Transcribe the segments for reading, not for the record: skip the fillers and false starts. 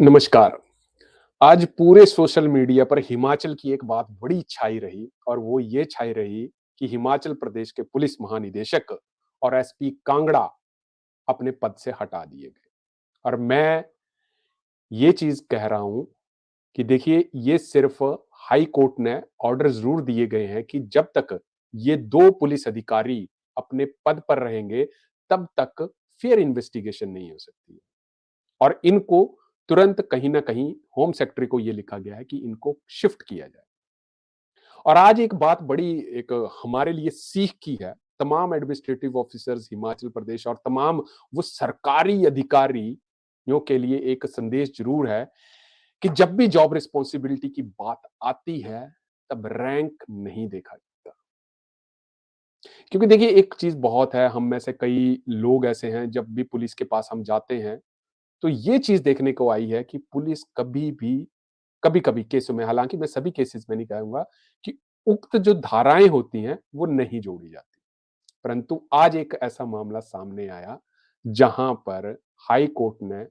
नमस्कार। आज पूरे सोशल मीडिया पर हिमाचल की एक बात बड़ी छाई रही और वो ये छाई रही कि हिमाचल प्रदेश के पुलिस महानिदेशक और एसपी कांगड़ा अपने पद से हटा दिए गए। और मैं ये चीज़ कह रहा हूँ कि देखिए ये सिर्फ़ हाई कोर्ट ने ऑर्डर ज़रूर दिए गए हैं कि जब तक ये 2 पुलिस अधिकारी अपने पद पर रहेंगे, तब तक फेयर इन्वेस्टिगेशन नहीं हो सकती है। और इनको तुरंत कहीं न कहीं होम सेक्रेटरी को ये लिखा गया है कि इनको शिफ्ट किया जाए। और आज एक बात बड़ी एक हमारे लिए सीख की है, तमाम एडमिनिस्ट्रेटिव ऑफिसर्स हिमाचल प्रदेश और तमाम वो सरकारी अधिकारियों के लिए एक संदेश ज़रूर है कि जब भी जॉब रिस्पॉन्सिबिलिटी की बात आती है, तब रैंक नहीं देखा जाता। क्योंकि देखिए एक चीज़ बहुत है, हम में से कई लोग ऐसे हैं, जब भी पुलिस के पास हम जाते हैं, तो ये चीज़ देखने को आई है कि पुलिस कभी भी कभी-कभी केसों में, हालाँकि मैं सभी केसेज़ में नहीं कहूँगा कि उक्त जो धाराएँ होती हैं, वो नहीं जोड़ी जाती। परंतु आज एक ऐसा मामला सामने आया, जहाँ पर हाई कोर्ट ने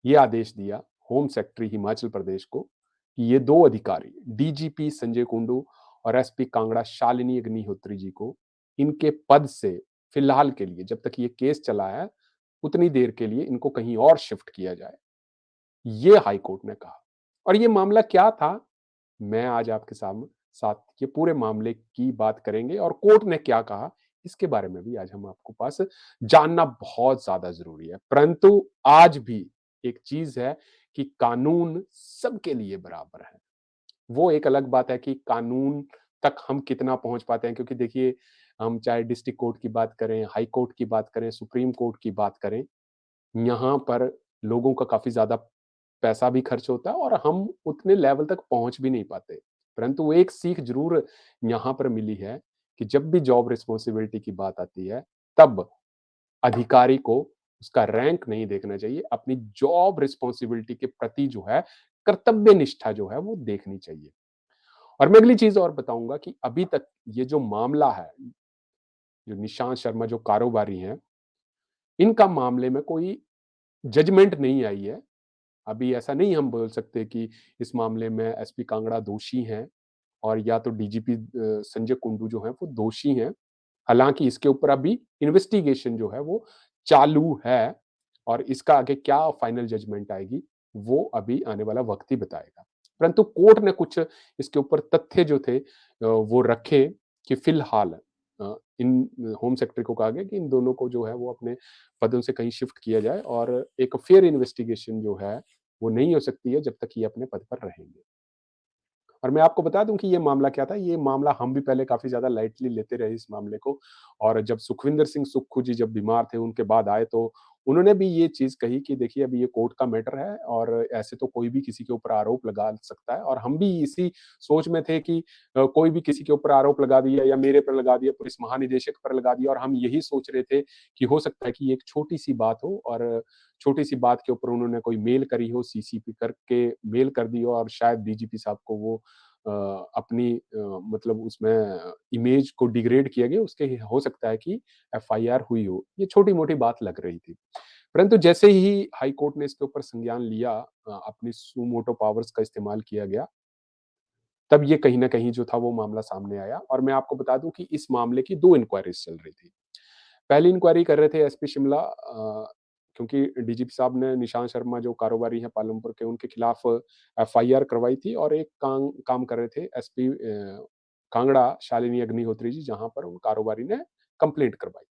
ये आदेश दिया होम सेक्रेटरी हिमाचल प्रदेश को कि ये 2 अधिकारी डीजीपी संजय कुंडू और एसपी कांगड़ा शालिनी अग्निहोत्री जी को इनके पद से फिलहाल के लिए जब तक ये केस चला है, उतनी देर के लिए इनको कहीं और शिफ्ट किया जाए। ये हाई कोर्ट ने कहा। और ये मामला क्या था? मैं आज आपके साथ ये पूरे मामले की बात करेंगे और कोर्ट ने क्या कहा, इसके बारे में भी आज हम आपको पास जानना बहुत ज़्यादा ज़रूरी है। परंतु आज भी एक चीज़ है कि कानून सबके लिए बराबर है। वो एक अलग बात है कि कानून तक हम कितना पहुँच पाते हैं, क्योंकि देखिए, हम चाहे डिस्ट्रिक्ट कोर्ट की बात करें, हाई कोर्ट की बात करें, सुप्रीम कोर्ट की बात करें, यहाँ पर लोगों का काफ़ी ज़्यादा पैसा भी खर्च होता है और हम उतने लेवल तक पहुँच भी नहीं पाते। परंतु वो एक सीख ज़रूर यहाँ पर मिली है कि जब भी जॉब रिस्पॉन्सिबिलिटी की बात आती है, तब अधिकारी को उसका रैंक नहीं देखना चाहिए, अपनी जॉब रिस्पॉन्सिबिलिटी के प्रति जो है, कर्तव्य निष्ठा जो है, वो देखनी चाहिए। और मैं अगली चीज़ और बताऊँगा कि अभी तक ये जो मामला है, जो निशांत शर्मा जो कारोबारी हैं, इनका मामले में कोई जजमेंट नहीं आई है। अभी ऐसा नहीं हम बोल सकते कि इस मामले में एसपी कांगड़ा दोषी हैं और या तो डीजीपी संजय कुंडू जो हैं वो दोषी हैं। हालाँकि इसके ऊपर अभी इन्वेस्टिगेशन जो है वो चालू है और इसका आगे क्या फाइनल जजमेंट आएगी, वो अभी आने वाला वक़्त ही बताएगा। परंतु कोर्ट ने कुछ इसके ऊपर तथ्य जो थे वो रखे कि फ़िलहाल इन होम सेक्रेटरी को कहा गया कि इन दोनों को जो है वो अपने पदों से कहीं शिफ्ट किया जाए और एक फेयर इन्वेस्टिगेशन जो है, वो नहीं हो सकती है जब तक ये अपने पद पर रहेंगे। और मैं आपको बता दूँ कि ये मामला क्या था, ये मामला हम भी पहले काफ़ी ज़्यादा लाइटली लेते रहे इस मामले को और जब सुखविंदर सिंह सुक्खू जी जब बीमार थे, उनके बाद आए तो उन्होंने भी ये चीज़ कही कि देखिए अभी ये कोर्ट का मैटर है और ऐसे तो कोई भी किसी के ऊपर आरोप लगा सकता है और हम भी इसी सोच में थे कि कोई भी किसी के ऊपर आरोप लगा दिया या मेरे पर लगा दिया, पुलिस महानिदेशक पर लगा दिया और हम यही सोच रहे थे कि हो सकता है कि ये एक छोटी-सी बात हो और छोटी-सी बात के ऊपर उन्होंने कोई मेल करी हो, सीसीपी करके मेल कर दी हो और शायद डीजीपी साहब को वो अपनी मतलब उसमें इमेज को डिग्रेड किया गया, उसके हो सकता है कि एफआईआर हुई हो। ये छोटी-मोटी बात लग रही थी। परंतु जैसे ही हाई कोर्ट ने इसके ऊपर संज्ञान लिया, अपनी सुमोटो पावर्स का इस्तेमाल किया गया, तब ये कहीं न कहीं जो था वो मामला सामने आया और मैं आपको बता दूँ कि इस मामले की 2 इंक्वायरीज़ चल रही थी। पहली इंक्वायरी कर रहे थे एसपी शिमला, क्योंकि डीजीपी साहब ने निशांत शर्मा जो कारोबारी हैं पालमपुर के, उनके खिलाफ एफआईआर करवाई थी और एक काम काम कर रहे थे एसपी कांगड़ा शालिनी अग्निहोत्री जी, जहाँ पर उन कारोबारी ने कंप्लेंट करवाई।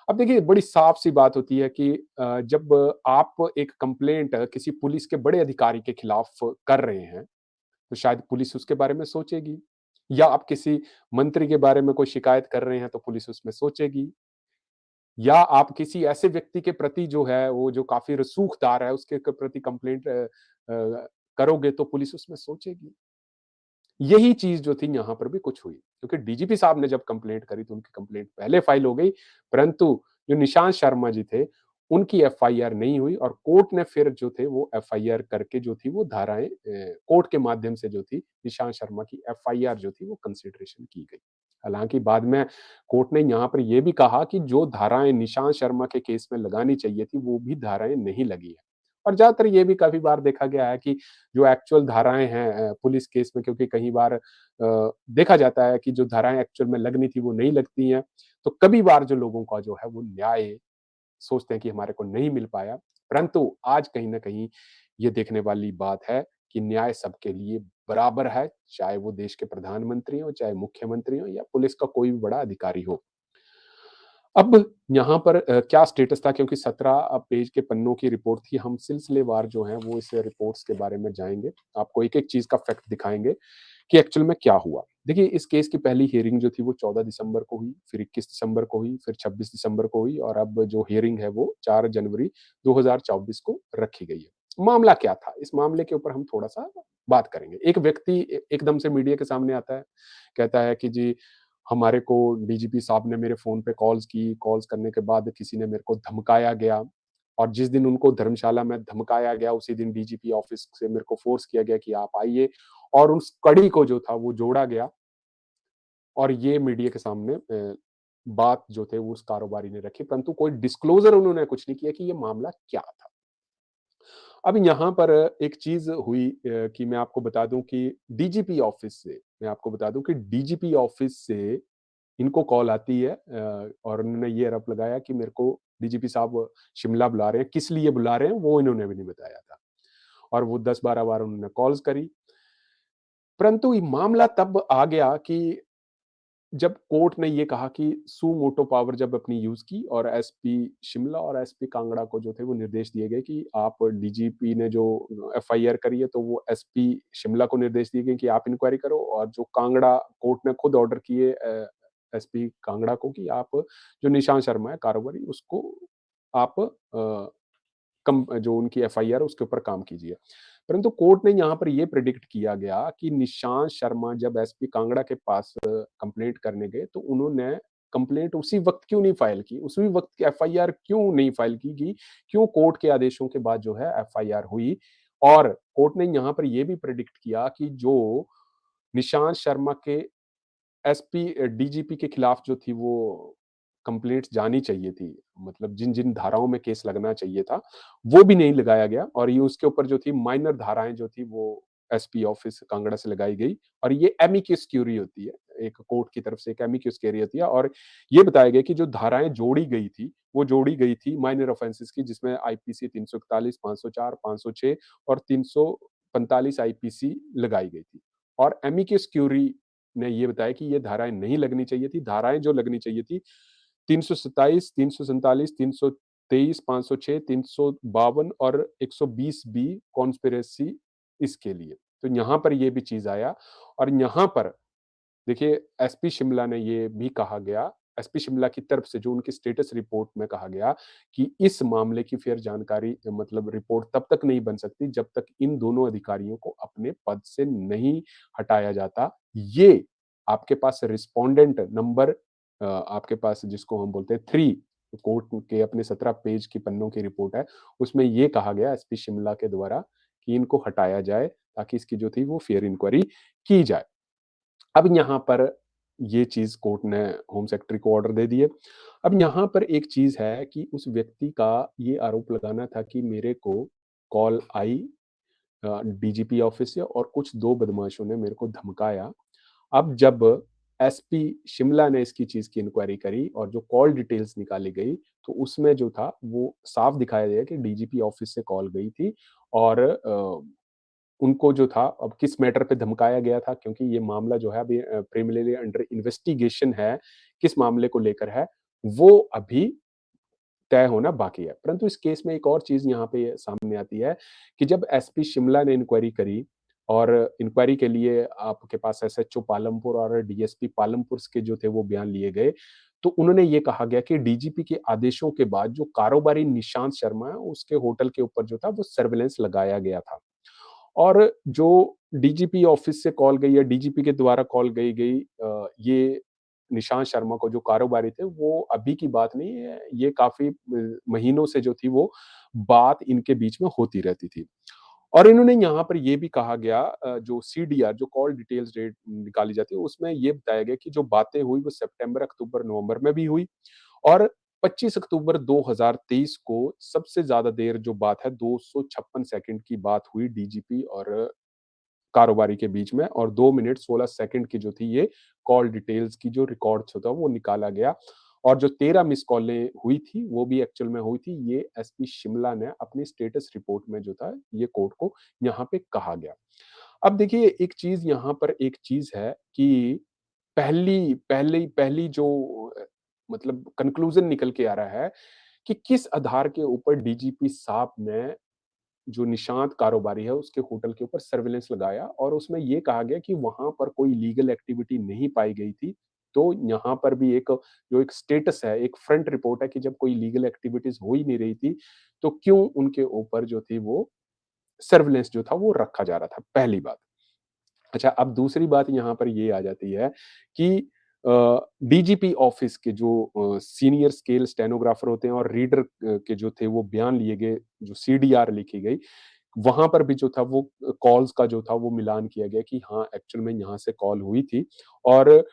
अब देखिए बड़ी साफ-सी बात होती है कि जब आप एक कंप्लेंट किसी पुलिस के बड़े अधिकारी के खिलाफ कर रहे हैं, तो शायद पुलिस उसके बारे में सोचेगी या आप किसी मंत्री के बारे में कोई शिकायत कर रहे हैं, तो पुलिस उसमें सोचेगी। या आप किसी ऐसे व्यक्ति के प्रति जो है वो जो काफ़ी रसूखदार है उसके प्रति कंप्लेंट करोगे तो पुलिस उसमें सोचेगी। यही चीज़ जो थी यहाँ पर भी कुछ हुई, क्योंकि डीजीपी साहब ने जब कंप्लेंट करी तो उनकी कंप्लेंट पहले फाइल हो गई, परंतु जो निशांत शर्मा जी थे, उनकी एफआईआर नहीं हुई और कोर्ट ने फिर जो थे वो एफआईआर करके जो थी वो धाराएँ कोर्ट के माध्यम से जो थी निशांत शर्मा की एफआईआर जो थी वो कंसिडरेशन की गई। हालाँकि बाद में कोर्ट ने यहाँ पर ये भी कहा कि जो धाराएँ निशांत शर्मा के केस में लगानी चाहिए थी, वो भी धाराएँ नहीं लगी है। और ज़्यादातर ये भी काफ़ी बार देखा गया है कि जो एक्चुअल धाराएँ हैं पुलिस केस में, क्योंकि कई बार देखा जाता है कि जो धाराएँ एक्चुअल में लगनी थी वो नहीं लगती हैं, तो कभी बार जो लोगों का जो है वो न्याय सोचते हैं कि हमारे को नहीं मिल पाया। परंतु आज कहीं न कहीं ये देखने वाली बात है कि न्याय सबके लिए बराबर है, चाहे वो देश के प्रधानमंत्री हों, चाहे मुख्यमंत्री हों या पुलिस का कोई भी बड़ा अधिकारी हो। अब यहाँ पर क्या स्टेटस था, क्योंकि 17 पेज के पन्नों की रिपोर्ट थी, हम सिलसिलेवार जो हैं वो इस रिपोर्ट्स के बारे में जाएँगे। आपको एक-एक चीज़ का फैक्ट दिखाएँगे कि एक्चुअल में क्या हुआ। देखिए, इस केस की पहली हियरिंग जो थी वो 14 दिसंबर को हुई, फिर 21 दिसंबर को हुई, फिर 26 दिसंबर को हुई और अब जो हियरिंग है वो 4 जनवरी 2024 को रखी गई है। मामला क्या था? इस मामले के ऊपर हम थोड़ा-सा बात करेंगे। एक व्यक्ति एकदम से मीडिया के सामने आता है, कहता है कि जी, हमारे को डीजीपी साहब ने मेरे फ़ोन पे कॉल्स की, कॉल्स करने के बाद किसी ने मेरे को धमकाया गया और जिस दिन उनको धर्मशाला में धमकाया गया, उसी दिन डीजीपी ऑफ़िस से मेरे को फ़ोर्स किया गया कि आप आइए और उस कड़ी को जो था वो जोड़ा गया और ये मीडिया के सामने बात जो थे वो उस कारोबारी ने रखी, परंतु कोई डिस्क्लोज़र उन्होंने कुछ नहीं किया कि ये मामला क्या था। अब यहाँ पर एक चीज़ हुई कि मैं आपको बता दूँ कि डीजीपी ऑफ़िस से मैं आपको बता दूँ कि डीजीपी ऑफ़िस से इनको कॉल आती है और उन्होंने ये आरोप लगाया कि मेरे को डीजीपी साहब शिमला बुला रहे हैं, किस लिए बुला रहे हैं वो इन्होंने भी नहीं बताया था। और वो 10-12 बार उन्होंने कॉल्स करी, परंतु ये मामला तब आ गया कि जब कोर्ट ने ये कहा कि सू मोटो पावर जब अपनी यूज़ की और एसपी शिमला और एसपी कांगड़ा को जो थे वो निर्देश दिए गए कि आप डीजीपी ने जो एफआईआर करी है, तो वो एसपी शिमला को निर्देश दिए गए कि आप इंक्वायरी करो और जो कांगड़ा कोर्ट ने खुद ऑर्डर किए एसपी कांगड़ा को कि आप जो निशांत शर्मा है कारोबारी उसको आप कम जो उनकी एफआईआर है उसके ऊपर काम कीजिए। परंतु कोर्ट ने यहाँ पर ये प्रेडिक्ट किया गया कि निशांत शर्मा जब एसपी कांगड़ा के पास कंप्लेंट करने गए तो उन्होंने कंप्लेंट उसी वक़्त क्यों नहीं फाइल की? उसी वक़्त एफआईआर क्यों नहीं फाइल की कि क्यों कोर्ट के आदेशों के बाद जो है एफआईआर हुई? और कोर्ट ने यहाँ पर ये भी प्रेडिक्ट किया कि जो निशांत शर्मा के एसपी डीजीपी के खिलाफ जो थी वो कंप्लेंट्स जानी चाहिए थी। मतलब जिन-जिन धाराओं में केस लगना चाहिए था, वो भी नहीं लगाया गया और ये उसके ऊपर जो थी माइनर धाराएँ जो थी वो एसपी ऑफिस कांगड़ा से लगाई गई और ये एमिकस क्यूरी होती है। एक कोर्ट की तरफ से एक एमिकस क्यूरी होती है और ये बताया गया कि जो धाराएँ जोड़ी गई थी, वो जोड़ी गई थी माइनर ऑफेंसेस की जिसमें आईपीसी 341, 504, 506 और 345 आईपीसी लगाई गई थी। और एमिकस क्यूरी ने ये बताया कि ये धाराएँ नहीं लगनी चाहिए थी। धाराएँ जो लगनी चाहिए थी 327, 347, 323, 506, 352 और 120 बी कॉन्स्पिरेसी इसके लिए। तो यहाँ पर ये भी चीज़ आया और यहाँ पर देखिए एसपी शिमला ने ये भी कहा गया, एसपी शिमला की तरफ से जो उनकी स्टेटस रिपोर्ट में कहा गया कि इस मामले की फिर जानकारी मतलब रिपोर्ट तब तक नहीं बन सकती जब तक इन दोनों अधिकारियों को अपने पद से नहीं हटाया जाता। ये आपके पास रिस्पोंडेंट नंबर आपके पास जिसको हम बोलते हैं 3 कोर्ट के अपने 17 पेज की पन्नों की रिपोर्ट है, उसमें ये कहा गया एसपी शिमला के द्वारा कि इनको हटाया जाए ताकि इसकी जो थी वो फेयर इंक्वायरी की जाए। अब यहाँ पर ये चीज़ कोर्ट ने होम सेक्रेटरी को ऑर्डर दे दिए। अब यहाँ पर एक चीज़ है कि उस व्यक्ति का ये आरोप लगाना था कि मेरे को कॉल आई डीजीपी ऑफिस से और कुछ 2 बदमाशों ने मेरे को धमकाया। अब जब एसपी शिमला ने इसकी चीज़ की इंक्वायरी करी और जो कॉल डिटेल्स निकाली गई, तो उसमें जो था वो साफ दिखाया गया कि डीजीपी ऑफिस से कॉल गई थी और उनको जो था अब किस मैटर पे धमकाया गया था क्योंकि ये मामला जो है अभी प्रिलिमिनरी अंडर इन्वेस्टिगेशन है, किस मामले को लेकर है, वो अभी तय होना बाकी है। परंतु इस केस में एक और चीज़ यहाँ पे सामने आती है कि जब एसपी शिमला ने इंक्वायरी करी और इंक्वायरी के लिए आपके पास एसएचओ पालमपुर और डीएसपी पालमपुर के जो थे वो बयान लिए गए, तो उन्होंने ये कहा गया कि डीजीपी के आदेशों के बाद जो कारोबारी निशांत शर्मा है, उसके होटल के ऊपर जो था वो सर्विलांस लगाया गया था। और जो डीजीपी ऑफिस से कॉल गई या डीजीपी के द्वारा कॉल गई ये निशांत शर्मा को जो कारोबारी थे, वो अभी की बात नहीं है, ये काफ़ी महीनों से जो थी वो बात इनके बीच में होती रहती थी। और इन्होंने यहाँ पर ये भी कहा गया जो सीडीआर जो कॉल डिटेल्स रेट निकाली जाती है, उसमें ये बताया गया कि जो बातें हुई वो सितंबर, अक्टूबर, नवंबर में भी हुई और 25 अक्टूबर 2023 को सबसे ज़्यादा देर जो बात है 256 सेकंड की बात हुई डीजीपी और कारोबारी के बीच में और 2 मिनट 16 सेकंड की जो थी ये कॉल डिटेल्स की जो रिकॉर्ड्स होता है वो निकाला गया और जो 13 मिस कॉलें हुई थी, वो भी एक्चुअल में हुई थी, ये एसपी शिमला ने अपनी स्टेटस रिपोर्ट में जो था, ये कोर्ट को यहाँ पे कहा गया। अब देखिए एक चीज़ यहाँ पर एक चीज़ है कि पहली जो मतलब कन्क्लूज़न निकल के आ रहा है कि किस आधार के ऊपर डीजीपी साहब ने जो निशांत कारोबारी है, उसके होटल के ऊपर सर्विलेंस लगाया और उसमें ये कहा गया कि वहाँ पर कोई लीगल एक्टिविटी नहीं पाई गई थी। तो यहाँ पर भी एक जो एक स्टेटस है, एक फ्रंट रिपोर्ट है कि जब कोई लीगल एक्टिविटीज़ हो ही नहीं रही थी, तो क्यों उनके ऊपर जो थी वो सर्विलेंस जो था वो रखा जा रहा था, पहली बात। अच्छा, अब दूसरी बात यहाँ पर ये आ जाती है कि डीजीपी ऑफिस के जो सीनियर स्केल स्टेनोग्राफर होते हैं और रीडर के जो थे वो बयान लिए गए, जो सीडीआर लिखी गई, वहाँ पर भी जो था वो कॉल्स का जो था वो मिलान किया गया कि हाँ, एक्चुअल में यहाँ से कॉल हुई थी और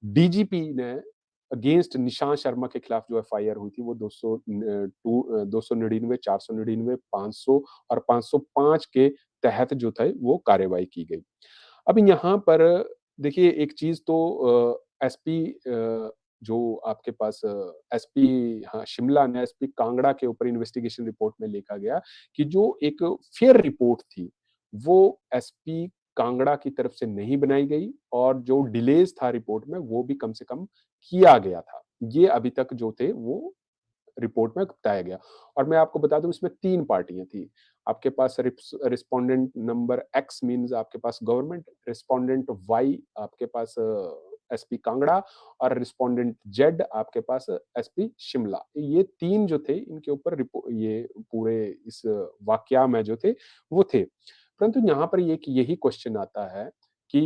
डीजीपी ने अगेंस्ट निशांत शर्मा के खिलाफ जो एफआईआर हुई थी वो 299, 499, 500 और 505 के तहत जो था वो कार्रवाई की गई। अब यहाँ पर देखिए एक चीज़ तो एसपी जो आपके पास एसपी हाँ, शिमला ने एसपी कांगड़ा के ऊपर इन्वेस्टिगेशन रिपोर्ट में लिखा गया कि जो एक फेयर रिपोर्ट थी, वो एसपी कांगड़ा की तरफ से नहीं बनाई गई और जो डिलेज़ था रिपोर्ट में वो भी कम से कम किया गया था। ये अभी तक जो थे वो रिपोर्ट में बताया गया और मैं आपको बता दूँ इसमें 3 पार्टियाँ थी। आपके पास रिस्पोंडेंट नंबर एक्स मीन्स आपके पास गवर्नमेंट, रिस्पोंडेंट वाई आपके पास एसपी कांगड़ा और रिस्पोंडेंट जेड आपके पास एसपी शिमला। ये 3 जो थे इनके ऊपर ये पूरे इस वाकया में जो थे, वो थे। परंतु यहाँ पर एक यही क्वेश्चन आता है कि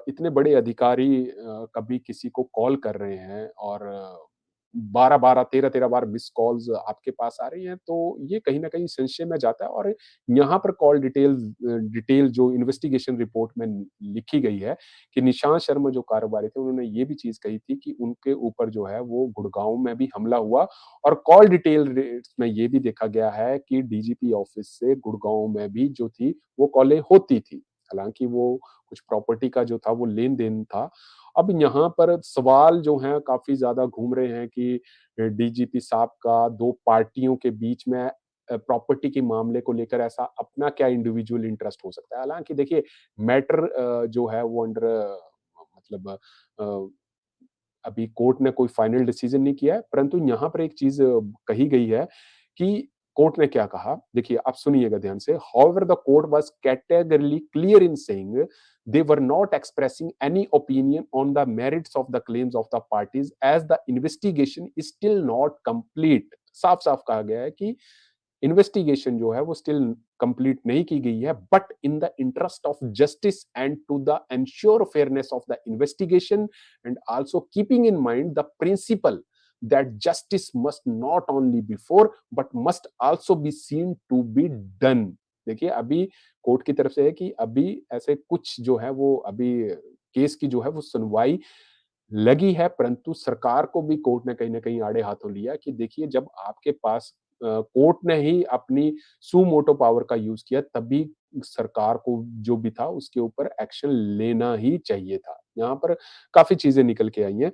इतने बड़े अधिकारी कभी किसी को कॉल कर रहे हैं और 12-12, 13-13 बार मिस्ड कॉल्स आपके पास आ रही हैं, तो ये कहीं न कहीं संशय में जाता है और यहाँ पर कॉल डिटेल जो इन्वेस्टिगेशन रिपोर्ट में लिखी गई है कि निशांत शर्मा जो कारोबारी थे, उन्होंने ये भी चीज़ कही थी कि उनके ऊपर जो है वो गुड़गाँव में भी हमला हुआ और कॉल डिटेल रेट्स में ये भी देखा गया है कि डीजीपी ऑफिस से गुड़गाँव में भी जो थी, वो कॉलें होती थी। हालाँकि वो कुछ प्रॉपर्टी का जो था वो लेन-देन था। अब यहाँ पर सवाल जो हैं काफ़ी ज़्यादा घूम रहे हैं कि डीजीपी साहब का 2 पार्टियों के बीच में प्रॉपर्टी के मामले को लेकर ऐसा अपना क्या इंडिविजुअल इंटरेस्ट हो सकता है। हालाँकि देखिए मैटर जो है वो अंडर मतलब अभी कोर्ट ने कोई फाइनल डिसीजन नहीं किया है, परंतु यहाँ पर एक चीज़ कही गई है कि कोर्ट ने क्या कहा, देखिए आप सुनिएगा ध्यान से, however the court was categorically clear in saying they were not expressing any opinion on the merits of the claims of the parties as the investigation is still not complete। साफ-साफ कहा गया है कि इन्वेस्टिगेशन जो है वो still complete नहीं की गई है but in the interest of justice and to the ensure fairness of the investigation and also keeping in mind the principle that justice must not only before but must also be seen to be done. देखिए अभी court की तरफ से है कि अभी ऐसे कुछ जो है वो अभी केस की जो है वो सुनवाई लगी है, परंतु सरकार को भी कोर्ट ने कहीं न कहीं आड़े हाथों लिया कि देखिए जब आपके पास कोर्ट ने ही अपनी सुमोटो पावर का यूज़ किया तभी सरकार को जो भी था उसके ऊपर एक्शन लेना ही चाहिए था। यहाँ पर काफ़ी चीज़ें निकल के आई हैं।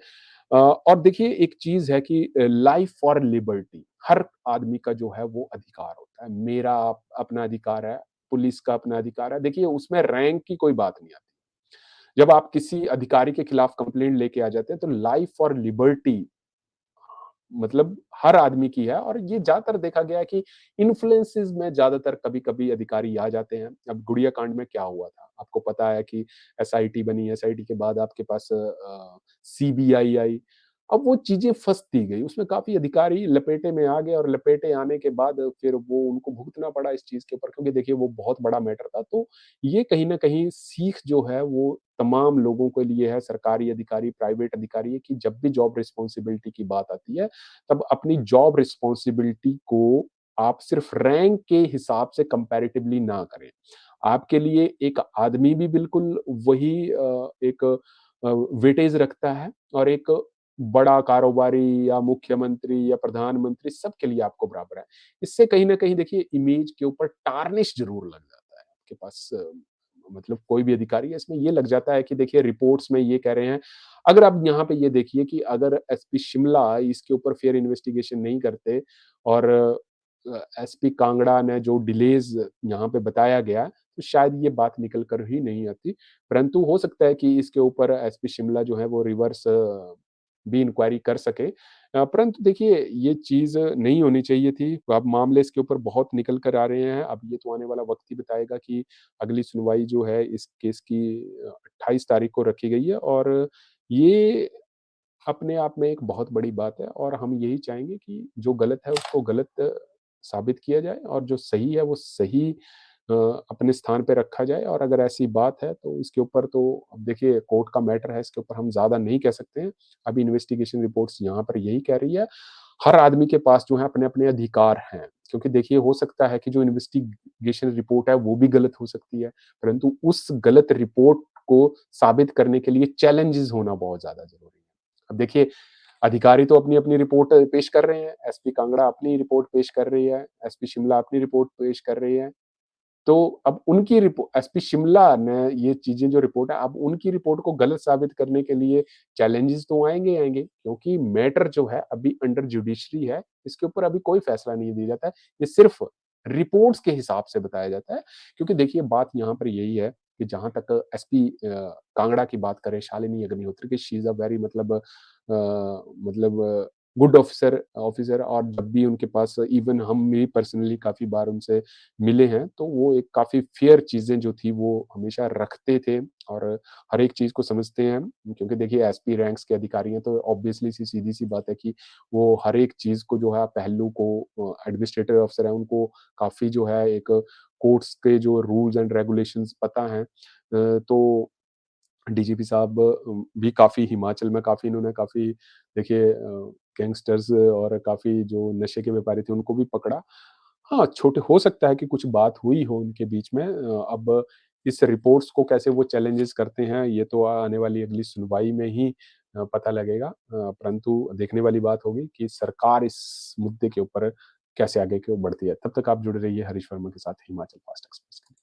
और देखिए एक चीज़ है कि लाइफ फॉर लिबर्टी हर आदमी का जो है वो अधिकार होता है। मेरा अपना अधिकार है, पुलिस का अपना अधिकार है। देखिए उसमें रैंक की कोई बात नहीं आती। जब आप किसी अधिकारी के खिलाफ कंप्लेंट लेके आ जाते हैं, तो लाइफ और लिबर्टी मतलब हर आदमी की है और ये ज़्यादातर देखा गया है कि इन्फ्लुएंसेस में ज़्यादातर कभी-कभी अधिकारी आ जाते हैं। अब गुड़िया कांड में क्या हुआ था? आपको पता है कि एसआईटी बनी, एसआईटी के बाद आपके पास सीबीआई आई। अब वो चीज़ें फँसती गई, उसमें काफ़ी अधिकारी लपेटे में आ गए और लपेटे आने के बाद फिर वो उनको भुगतना पड़ा इस चीज़ के ऊपर क्योंकि देखिए वो बहुत बड़ा मैटर था। तो ये कहीं न कहीं सीख जो है वो तमाम लोगों के लिए है, सरकारी अधिकारी, प्राइवेट अधिकारी है कि जब भी जॉब रिस्पॉन्सिबिलिटी की बात आती है, तब अपनी जॉब रिस्पॉन्सिबिलिटी को आप सिर्फ रैंक के हिसाब से कंपैरेटिवली ना करें। आपके लिए एक आदमी भी बिल्कुल वही एक वेटेज रखता है और एक बड़ा कारोबारी या मुख्यमंत्री या प्रधानमंत्री सबके लिए आपको बराबर है। इससे कहीं न कहीं देखिए इमेज के ऊपर टार्निश ज़रूर लग जाता है। आपके पास मतलब कोई भी अधिकारी है इसमें ये लग जाता है कि देखिए रिपोर्ट्स में ये कह रहे हैं। अगर आप यहाँ पे ये देखिए कि अगर एसपी शिमला इसके ऊपर फेयर इन्वेस्टिगेशन नहीं करते और एसपी कांगड़ा ने जो डिलेज़ यहाँ पे बताया गया, तो शायद ये बात निकल कर ही नहीं आती। परंतु हो सकता है कि इसके ऊपर एसपी शिमला जो है वो रिवर्स भी इंक्वायरी कर सके। परंतु देखिए ये चीज़ नहीं होनी चाहिए थी। अब मामले इसके ऊपर बहुत निकल कर आ रहे हैं। अब ये तो आने वाला वक़्त ही बताएगा कि अगली सुनवाई जो है इस केस की 28 तारीख को रखी गई है और ये अपने आप में एक बहुत बड़ी बात है और हम यही चाहेंगे कि जो गलत है उसको गलत साबित किया जाए और जो सही है वो सही अपने स्थान पे रखा जाए और अगर ऐसी बात है तो इसके ऊपर तो अब देखिए कोर्ट का मैटर है, इसके ऊपर हम ज़्यादा नहीं कह सकते हैं। अभी इन्वेस्टिगेशन रिपोर्ट्स यहाँ पर यही कह रही है। हर आदमी के पास जो है अपने-अपने अधिकार हैं, क्योंकि देखिए हो सकता है कि जो इन्वेस्टिगेशन रिपोर्ट है वो भी गलत हो सकती है, परंतु उस गलत रिपोर्ट को साबित करने के लिए चैलेंजेस होना बहुत ज़्यादा ज़रूरी है। अब देखिए अधिकारी तो अपनी-अपनी रिपोर्ट पेश कर रहे हैं, एसपी कांगड़ा अपनी रिपोर्ट पेश कर रही है, एसपी शिमला अपनी रिपोर्ट पेश कर रही है। तो अब उनकी रिपो एसपी शिमला ने ये चीज़ें जो रिपोर्ट है, अब उनकी रिपोर्ट को गलत साबित करने के लिए चैलेंजेस तो आएँगे ही आएँगे, क्योंकि मैटर जो है अभी अंडर जुडिशरी है, इसके ऊपर अभी कोई फैसला नहीं दिया जाता है। ये सिर्फ़ रिपोर्ट्स के हिसाब से बताया जाता है, क्योंकि देखिए बात यहाँ पर यही है कि जहाँ तक एसपी कांगड़ा की बात करें, शालिनी अग्निहोत्री की शी इज़ अ वेरी मतलब गुड ऑफिसर ऑफिसर और जब भी उनके पास इवन हम भी पर्सनली काफ़ी बार उनसे मिले हैं, तो वो एक काफ़ी फेयर चीज़ें जो थी वो हमेशा रखते थे और हर एक चीज़ को समझते हैं। क्योंकि देखिए एसपी रैंक्स के अधिकारी हैं तो ऑब्वियसली सीधी-सी बात है कि वो हर एक चीज़ को जो है पहलू को एडमिनिस्ट्रेटिव अफ़सर हैं उनको काफ़ी जो है एक कोर्ट्स के जो रूल्स एंड रेगुलेशंस पता हैं। तो डीजीपी साहब भी काफ़ी हिमाचल में काफ़ी इन्होंने काफ़ी देखिए गैंगस्टर्स और काफ़ी जो नशे के व्यापारी थे उनको भी पकड़ा। हाँ, छोटे हो सकता है कि कुछ बात हुई हो उनके बीच में अब इस रिपोर्ट्स को कैसे वो चैलेंजेस करते हैं ये तो आने वाली अगली सुनवाई में ही पता लगेगा। परंतु देखने वाली बात होगी कि सरकार इस मुद्दे के ऊपर कैसे आगे की ओर बढ़ती है। तब तक आप जुड़े रहिए हरीश वर्मा के साथ हिमाचल फास्ट एक्सप्रेस के